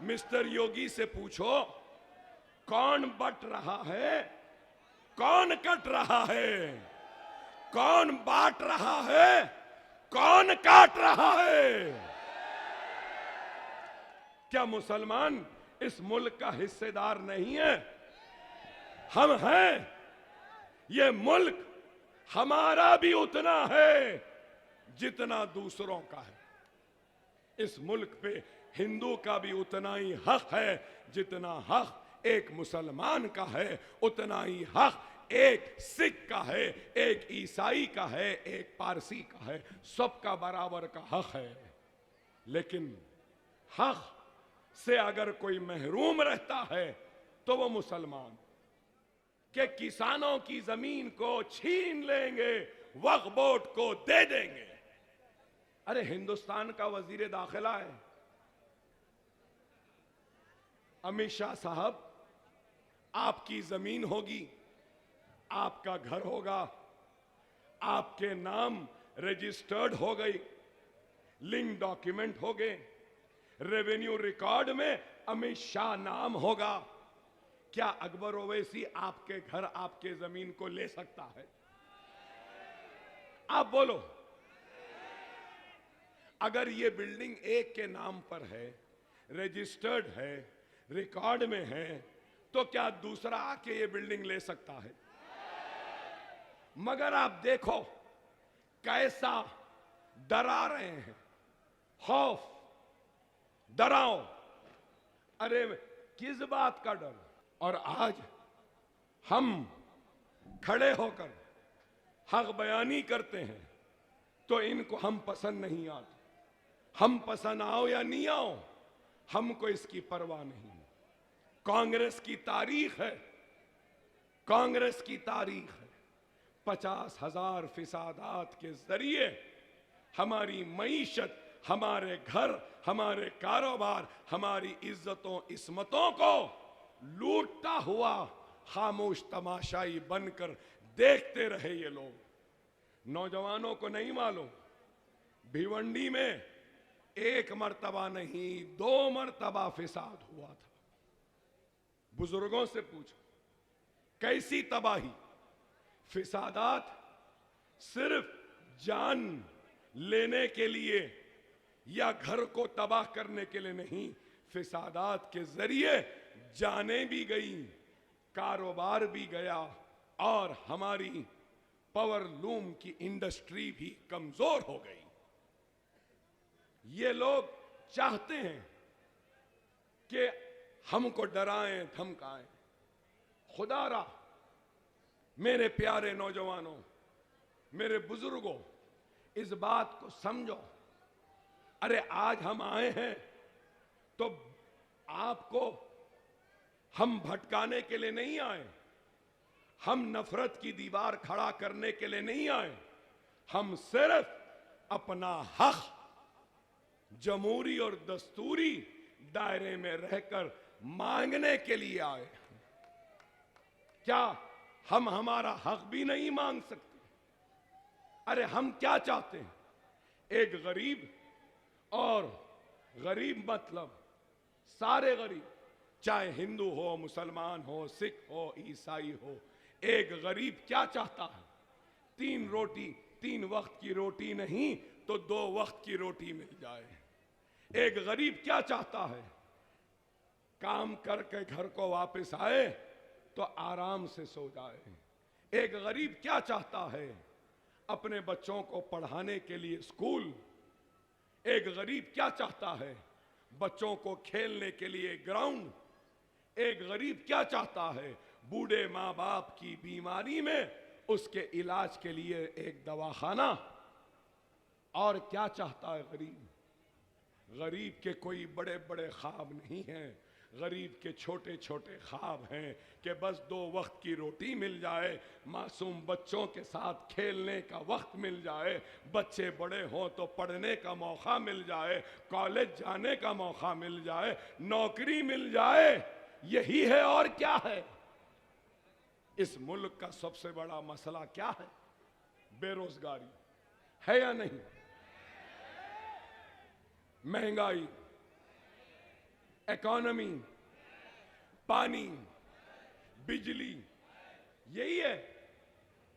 Mister योगी से पूछो, कौन बट रहा है, कौन कट रहा है, कौन बांट रहा है, कौन काट रहा है? क्या मुसलमान इस मुल्क का हिस्सेदार नहीं है? हम हैं। ये मुल्क हमारा भी उतना है जितना दूसरों का है। इस मुल्क पे हिंदू का भी उतना ही हक है जितना हक एक मुसलमान का है, उतना ही हक एक सिख का है, एक ईसाई का है, एक पारसी का है। सबका बराबर का हक है। लेकिन हक से अगर कोई महरूम रहता है तो वो मुसलमान के किसानों की जमीन को छीन लेंगे, वक्फ बोर्ड को दे देंगे। अरे हिंदुस्तान का वजीर दाखिला है अमित शाह साहब, आपकी जमीन होगी, आपका घर होगा, आपके नाम रजिस्टर्ड हो गई, लिंक डॉक्यूमेंट हो गए, रेवेन्यू रिकॉर्ड में अमित शाह नाम होगा। क्या अकबर ओवैसी आपके घर, आपके जमीन को ले सकता है? आप बोलो। अगर ये बिल्डिंग एक के नाम पर है, रजिस्टर्ड है, रिकॉर्ड में है, तो क्या दूसरा आके ये बिल्डिंग ले सकता है? मगर आप देखो कैसा डरा रहे हैं, खौफ, डराओ। अरे किस बात का डर? और आज हम खड़े होकर हक बयानी करते हैं तो इनको हम पसंद नहीं आते। हम पसंद आओ या नहीं आओ, हमको इसकी परवाह नहीं। कांग्रेस की तारीख है, कांग्रेस की तारीख है 50,000 फिसादात के जरिए हमारी मईशत, हमारे घर, हमारे कारोबार, हमारी इज्जतों इस्मतों को लूटता हुआ खामोश तमाशाई बनकर देखते रहे ये लोग। नौजवानों को नहीं मालूम, भिवंडी में एक मर्तबा नहीं 2 मर्तबा फिसाद हुआ था। बुजुर्गों से पूछो कैसी तबाही। फिसादात सिर्फ जान लेने के लिए या घर को तबाह करने के लिए नहीं, फिसादात के जरिए जानें भी गई, कारोबार भी गया और हमारी पावर लूम की इंडस्ट्री भी कमजोर हो गई। ये लोग चाहते हैं कि हमको डराएं, धमकाएं। खुदारा मेरे प्यारे नौजवानों, मेरे बुजुर्गों, इस बात को समझो। अरे आज हम आए हैं तो आपको हम भटकाने के लिए नहीं आए, हम नफरत की दीवार खड़ा करने के लिए नहीं आए। हम सिर्फ अपना हक जमहूरी और दस्तूरी दायरे में रहकर मांगने के लिए आए। क्या हम हमारा हक भी नहीं मांग सकते? अरे हम क्या चाहते हैं? एक गरीब, और गरीब मतलब सारे गरीब, चाहे हिंदू हो, मुसलमान हो, सिख हो, ईसाई हो। एक गरीब क्या चाहता है? 3 रोटी, 3 वक्त की रोटी नहीं तो 2 वक्त की रोटी मिल जाए। एक गरीब क्या चाहता है? काम करके घर को वापस आए तो आराम से सो जाए। एक गरीब क्या चाहता है? अपने बच्चों को पढ़ाने के लिए स्कूल। एक गरीब क्या चाहता है? बच्चों को खेलने के लिए ग्राउंड। एक गरीब क्या चाहता है? बूढ़े माँ बाप की बीमारी में उसके इलाज के लिए एक दवाखाना। और क्या चाहता है गरीब? गरीब के कोई बड़े बड़े ख्वाब नहीं हैं, गरीब के छोटे छोटे ख्वाब हैं कि बस 2 वक्त की रोटी मिल जाए, मासूम बच्चों के साथ खेलने का वक्त मिल जाए, बच्चे बड़े हों तो पढ़ने का मौका मिल जाए, कॉलेज जाने का मौका मिल जाए, नौकरी मिल जाए। यही है और क्या है? इस मुल्क का सबसे बड़ा मसला क्या है? बेरोजगारी है या नहीं? महंगाई, इकोनॉमी, पानी, बिजली, यही है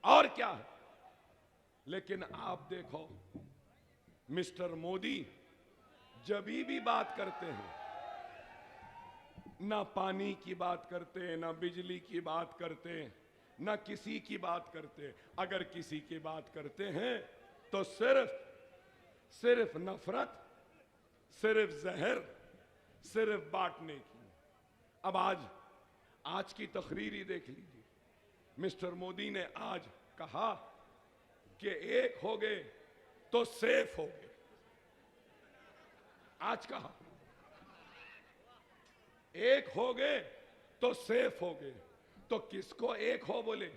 और क्या है। लेकिन आप देखो मिस्टर मोदी जब भी बात करते हैं, ना पानी की बात करते, ना बिजली की बात करते, ना किसी की बात करते। अगर किसी की बात करते हैं तो सिर्फ नफरत, सिर्फ जहर, सिर्फ बांटने की। अब आज की तकरीर ही देख लीजिए। मिस्टर मोदी ने आज कहा कि एक हो गए तो सेफ हो गए। आज कहा एक हो गए तो सेफ हो गए। तो किसको एक हो बोले?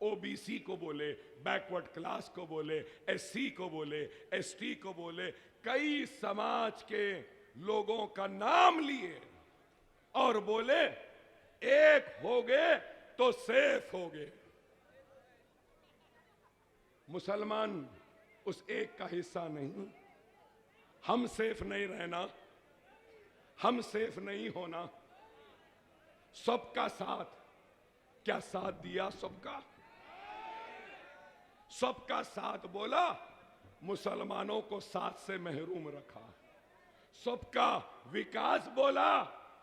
ओबीसी को बोले, बैकवर्ड क्लास को बोले, एससी को बोले, एसटी को बोले, कई समाज के लोगों का नाम लिए और बोले एक हो गए तो सेफ हो गए। मुसलमान उस एक का हिस्सा नहीं। हम सेफ नहीं रहना, हम सेफ नहीं होना। सबका साथ, क्या साथ दिया सबका? सबका साथ बोला, मुसलमानों को साथ से महरूम रखा। सबका विकास बोला,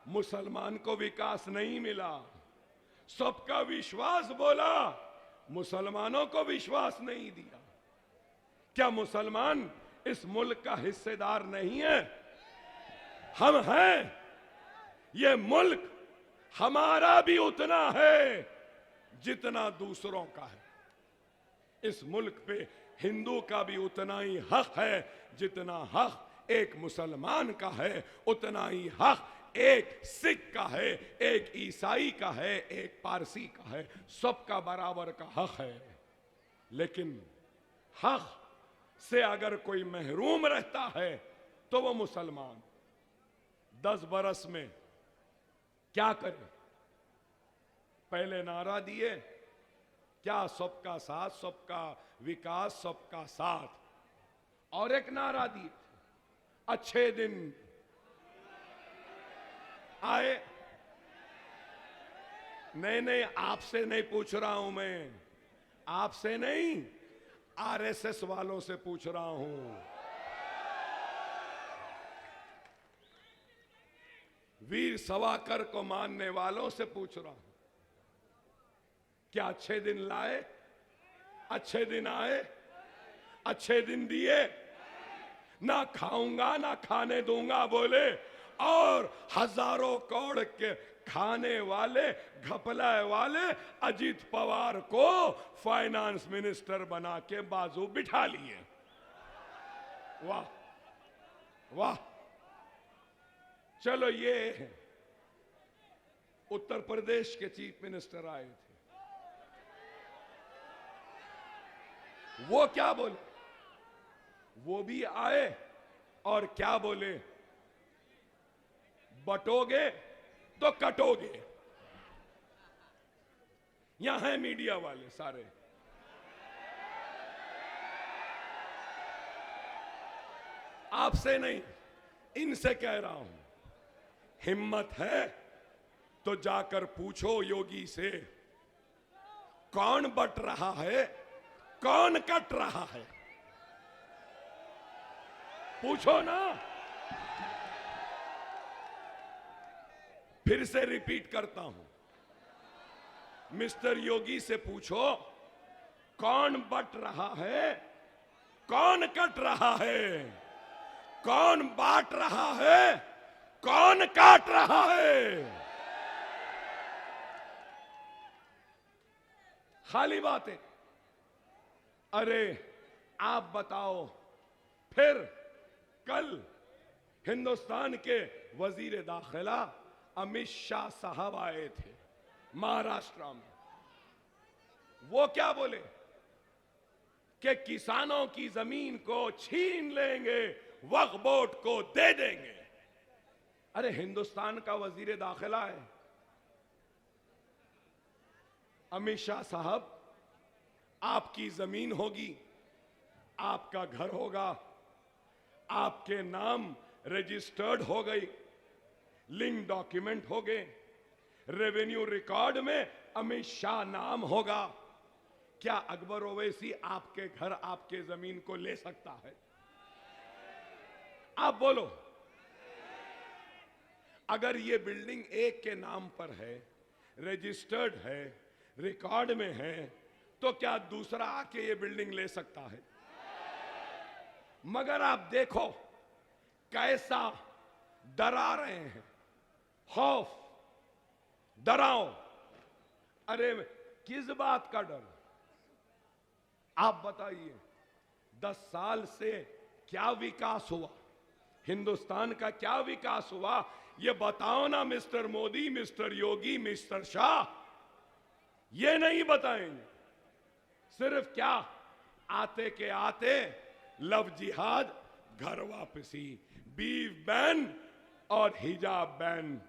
मुसलमान को विकास नहीं मिला। सबका विश्वास बोला, मुसलमानों को विश्वास नहीं दिया। क्या मुसलमान इस मुल्क का हिस्सेदार नहीं है? हम हैं। ये मुल्क हमारा भी उतना है जितना दूसरों का है। इस मुल्क पे हिंदू का भी उतना ही हक है जितना हक एक मुसलमान का है, उतना ही हक एक सिख का है, एक ईसाई का है, एक पारसी का है। सबका बराबर का हक है। लेकिन हक से अगर कोई महरूम रहता है तो वो मुसलमान 10 बरस में क्या करे? पहले नारा दिए क्या, सबका साथ, सबका विकास, सबका साथ, और एक नारा दिए अच्छे दिन आए। नहीं, आपसे नहीं पूछ रहा हूं मैं, आपसे नहीं, आरएसएस वालों से पूछ रहा हूं। वीर सावरकर को मानने वालों से पूछ रहा हूं, क्या अच्छे दिन लाए? अच्छे दिन आए? अच्छे दिन दिए? ना खाऊंगा ना खाने दूंगा बोले, और हजारों करोड़ के खाने वाले, घपला वाले अजीत पवार को फाइनेंस मिनिस्टर बना के बाजू बिठा लिए। वाह वाह। चलो, ये उत्तर प्रदेश के चीफ मिनिस्टर आए थे, वो क्या बोले? वो भी आए और क्या बोले? बटोगे तो कटोगे। यहां है मीडिया वाले सारे। आपसे नहीं, इनसे कह रहा हूं, हिम्मत है तो जाकर पूछो योगी से, कौन बट रहा है, कौन कट रहा है? पूछो ना। फिर से रिपीट करता हूं, मिस्टर योगी से पूछो, कौन बट रहा है, कौन कट रहा है, कौन बांट रहा है, कौन काट रहा है? खाली बातें। अरे आप बताओ, फिर कल हिंदुस्तान के वजीर दाखिला अमित शाह साहब आए थे महाराष्ट्र में। वो क्या बोले कि किसानों की जमीन को छीन लेंगे, वक्फ बोर्ड को दे देंगे। अरे हिंदुस्तान का वजीर दाखिला है अमित शाह साहब, आपकी जमीन होगी, आपका घर होगा, आपके नाम रजिस्टर्ड हो गई, लिंक डॉक्यूमेंट हो गए, रेवेन्यू रिकॉर्ड में अमित शाह नाम होगा। क्या अकबर ओवैसी आपके घर, आपके जमीन को ले सकता है? आप बोलो। अगर ये बिल्डिंग एक के नाम पर है, रजिस्टर्ड है, रिकॉर्ड में है, तो क्या दूसरा आके ये बिल्डिंग ले सकता है? मगर आप देखो कैसा डरा रहे हैं, खौफ, डराओ। अरे किस बात का डर? आप बताइए, 10 साल से क्या विकास हुआ, हिंदुस्तान का क्या विकास हुआ, ये बताओ ना मिस्टर मोदी, मिस्टर योगी, मिस्टर शाह। ये नहीं बताएंगे। सिर्फ क्या, आते के आते लव जिहाद, घर वापसी, बीफ बैन और हिजाब बैन,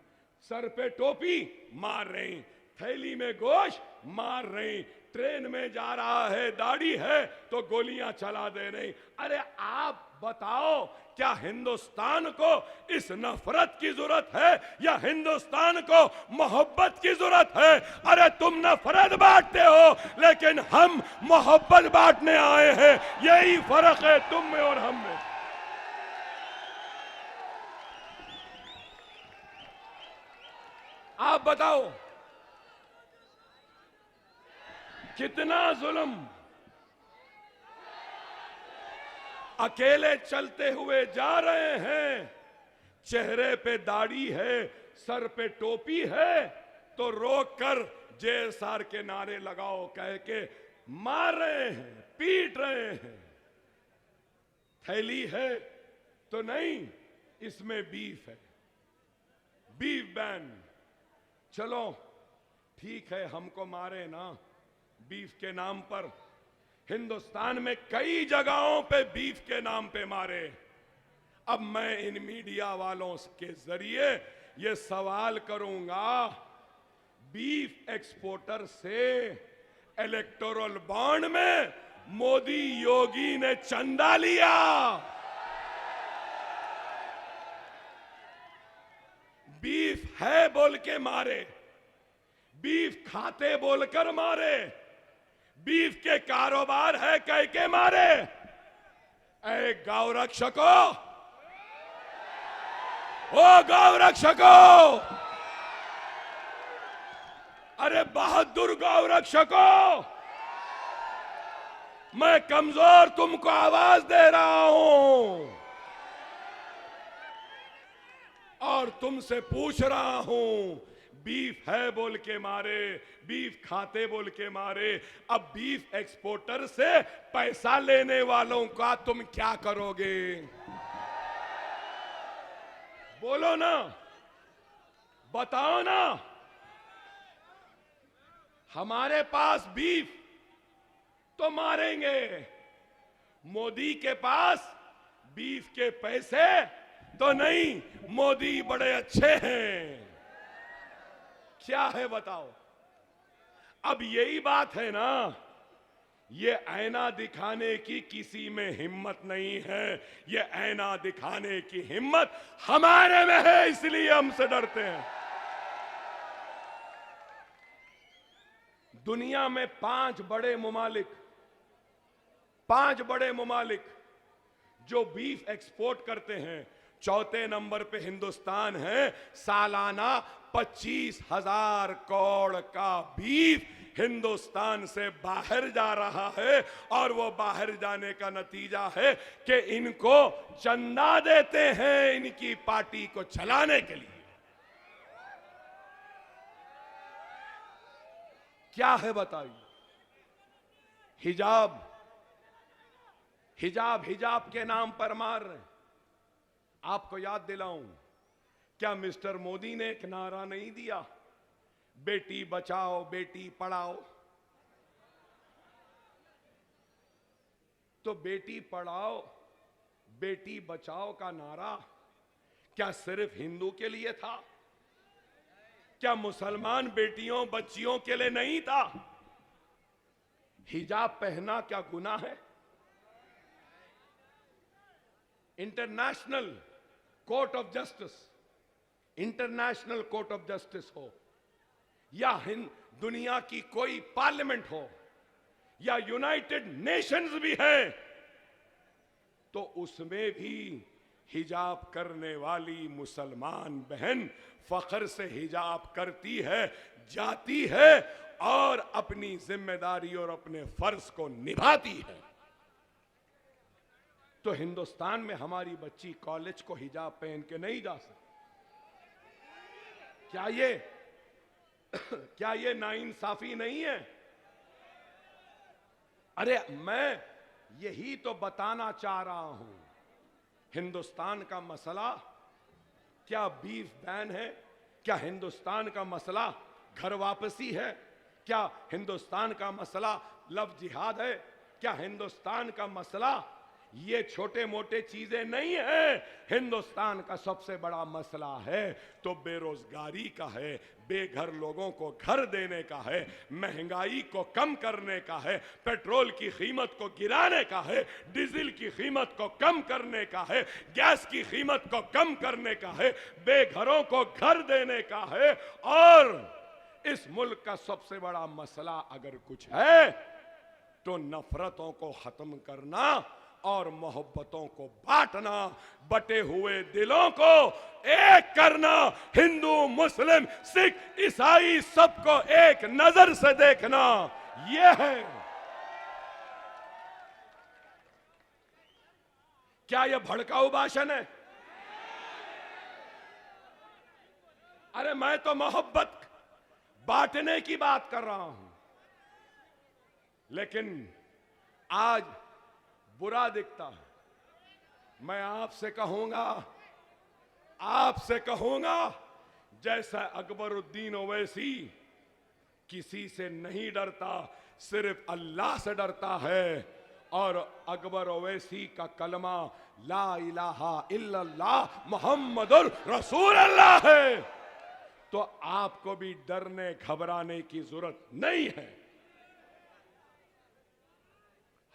सर पे टोपी मार रही, थैली में गोश्त मार रही, ट्रेन में जा रहा है, दाढ़ी है तो गोलियां चला दे रही। अरे आप बताओ, क्या हिंदुस्तान को इस नफरत की जरूरत है या हिंदुस्तान को मोहब्बत की जरूरत है? अरे तुम नफरत बांटते हो, लेकिन हम मोहब्बत बांटने आए हैं। यही फर्क है तुम में और हम में। आप बताओ, कितना जुल्म। अकेले चलते हुए जा रहे हैं, चेहरे पे दाढ़ी है, सर पे टोपी है, तो रोक कर जेएसआर के नारे लगाओ कह के मार रहे हैं, पीट रहे हैं। थैली है तो नहीं, इसमें बीफ है, बीफ बैन। चलो ठीक है, हमको मारे ना बीफ के नाम पर। हिंदुस्तान में कई जगहों पे बीफ के नाम पे मारे। अब मैं इन मीडिया वालों के जरिए ये सवाल करूंगा, बीफ एक्सपोर्टर से इलेक्टोरल बॉन्ड में मोदी योगी ने चंदा लिया। बीफ है बोल के मारे, बीफ खाते बोलकर मारे, बीफ के कारोबार है कह के मारे। ऐ गौ रक्षकों, ओ गौ रक्षकों, अरे बहादुर गौ रक्षकों, मैं कमजोर तुमको आवाज दे रहा हूं और तुमसे पूछ रहा हूं, बीफ है बोल के मारे, बीफ खाते बोल के मारे, अब बीफ एक्सपोर्टर से पैसा लेने वालों का तुम क्या करोगे? बोलो ना, बताओ ना। हमारे पास बीफ तो मारेंगे, मोदी के पास बीफ के पैसे तो नहीं। मोदी बड़े अच्छे हैं। क्या है बताओ? अब यही बात है ना, ये ऐना दिखाने की किसी में हिम्मत नहीं है। ये ऐना दिखाने की हिम्मत हमारे में है, इसलिए हमसे डरते हैं। दुनिया में 5 बड़े मुमालिक जो बीफ एक्सपोर्ट करते हैं, चौथे नंबर पे हिंदुस्तान है। सालाना 25,000 करोड़ का बीफ हिंदुस्तान से बाहर जा रहा है, और वो बाहर जाने का नतीजा है कि इनको चंदा देते हैं इनकी पार्टी को चलाने के लिए। क्या है बताइए? हिजाब के नाम पर मार रहे हैं। आपको याद दिलाऊं, क्या मिस्टर मोदी ने एक नारा नहीं दिया, बेटी बचाओ बेटी पढ़ाओ? तो बेटी पढ़ाओ बेटी बचाओ का नारा क्या सिर्फ हिंदू के लिए था? क्या मुसलमान बेटियों बच्चियों के लिए नहीं था? हिजाब पहनना क्या गुनाह है? International court of justice international court of justice हो, या दुनिया की कोई पार्लियामेंट हो, या यूनाइटेड नेशंस भी है, तो उसमें भी हिजाब करने वाली मुसलमान बहन फख्र से हिजाब करती है, जाती है और अपनी जिम्मेदारी और अपने फर्ज को निभाती है। तो हिंदुस्तान में हमारी बच्ची कॉलेज को हिजाब पहन के नहीं जा सकती। क्या ये नाइंसाफी नहीं है? अरे मैं यही तो बताना चाह रहा हूं। हिंदुस्तान का मसला क्या बीफ बैन है? क्या हिंदुस्तान का मसला घर वापसी है? क्या हिंदुस्तान का मसला लव जिहाद है? क्या हिंदुस्तान का मसला ये छोटे मोटे चीजें नहीं है? हिंदुस्तान का सबसे बड़ा मसला है तो बेरोजगारी का है, बेघर लोगों को घर देने का है, महंगाई को कम करने का है, पेट्रोल की कीमत को गिराने का है, डीजल की कीमत को कम करने का है, गैस की कीमत को कम करने का है, बेघरों को घर देने का है। और इस मुल्क का सबसे बड़ा मसला अगर कुछ है तो नफरतों को खत्म करना और मोहब्बतों को बांटना, बटे हुए दिलों को एक करना, हिंदू मुस्लिम सिख ईसाई सबको एक नजर से देखना, यह है। क्या यह भड़काऊ भाषण है? अरे मैं तो मोहब्बत बांटने की बात कर रहा हूं। लेकिन आज बुरा दिखता है। मैं आपसे कहूंगा जैसा अकबरुद्दीन ओवैसी किसी से नहीं डरता, सिर्फ अल्लाह से डरता है, और अकबर ओवैसी का कलमा ला इलाहा इल्लल्लाह मुहम्मदुर रसूलुल्लाह है। तो आपको भी डरने घबराने की जरूरत नहीं है।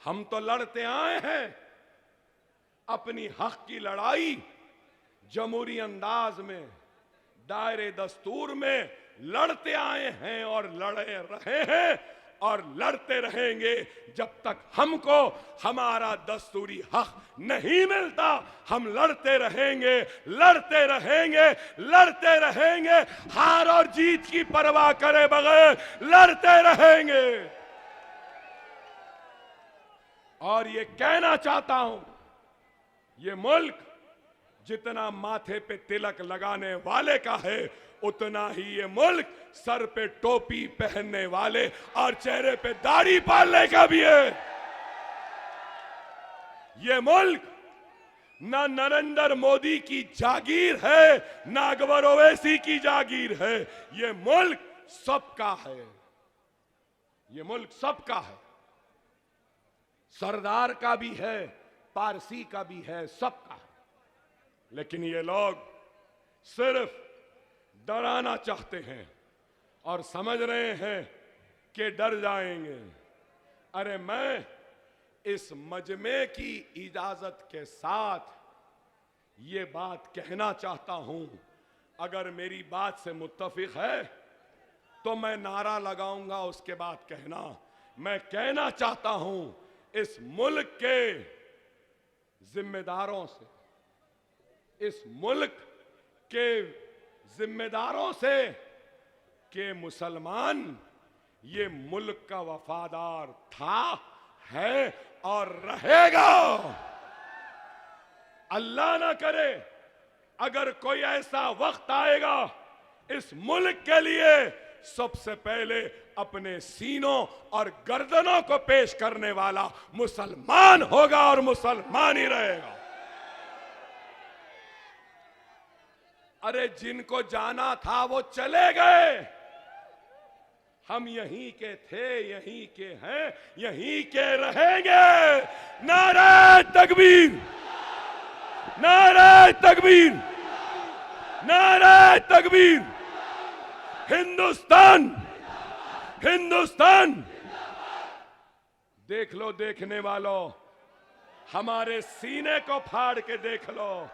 हम तो लड़ते आए हैं अपनी हक की लड़ाई, जमहूरी अंदाज में, दायरे दस्तूर में लड़ते आए हैं और लड़े रहे हैं और लड़ते रहेंगे जब तक हमको हमारा दस्तूरी हक नहीं मिलता। हम लड़ते रहेंगे, लड़ते रहेंगे, लड़ते रहेंगे, हार और जीत की परवाह करे बगैर लड़ते रहेंगे। और ये कहना चाहता हूं, ये मुल्क जितना माथे पे तिलक लगाने वाले का है, उतना ही ये मुल्क सर पे टोपी पहनने वाले और चेहरे पे दाढ़ी पालने का भी है। ये मुल्क ना नरेंद्र मोदी की जागीर है, ना अकबर ओवैसी की जागीर है। ये मुल्क सबका है, ये मुल्क सबका है। सरदार का भी है, पारसी का भी है, सबका है। लेकिन ये लोग सिर्फ डराना चाहते हैं और समझ रहे हैं कि डर जाएंगे। अरे मैं इस मजमे की इजाजत के साथ ये बात कहना चाहता हूं, अगर मेरी बात से मुत्तफिक है तो मैं नारा लगाऊंगा, उसके बाद कहना। मैं कहना चाहता हूं इस मुल्क के जिम्मेदारों से, इस मुल्क के जिम्मेदारों से कि मुसलमान ये मुल्क का वफादार था, है और रहेगा। अल्लाह ना करे अगर कोई ऐसा वक्त आएगा, इस मुल्क के लिए सबसे पहले अपने सीनों और गर्दनों को पेश करने वाला मुसलमान होगा और मुसलमान ही रहेगा। अरे जिनको जाना था वो चले गए, हम यहीं के थे, यहीं के हैं, यहीं के रहेंगे। नारे तकबीर, नारे तकबीर, नारे तकबीर। हिंदुस्तान, हिंदुस्तान। देख लो देखने वालों, हमारे सीने को फाड़ के देख लो,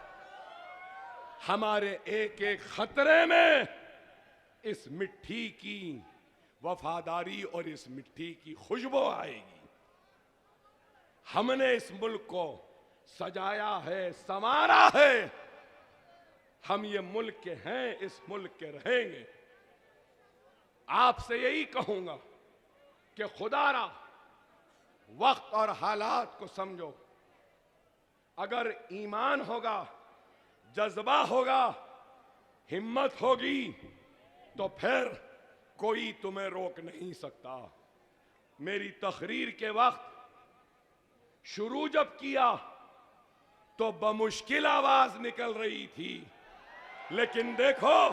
हमारे एक एक खतरे में इस मिट्टी की वफादारी और इस मिट्टी की खुशबू आएगी। हमने इस मुल्क को सजाया है, संवारा है। हम ये मुल्क के हैं, इस मुल्क के रहेंगे। आपसे यही कहूंगा कि खुदारा वक्त और हालात को समझो। अगर ईमान होगा, जज्बा होगा, हिम्मत होगी, तो फिर कोई तुम्हें रोक नहीं सकता। मेरी तकरीर के वक्त शुरू जब किया तो बमुश्किल आवाज निकल रही थी, लेकिन देखो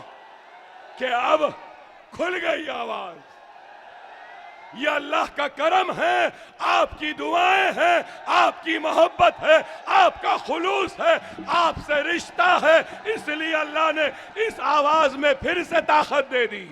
कि अब खुल गई आवाज। ये अल्लाह का करम है, आपकी दुआएं हैं, आपकी मोहब्बत है, आपका खुलूस है, आपसे रिश्ता है, इसलिए अल्लाह ने इस आवाज में फिर से ताकत दे दी।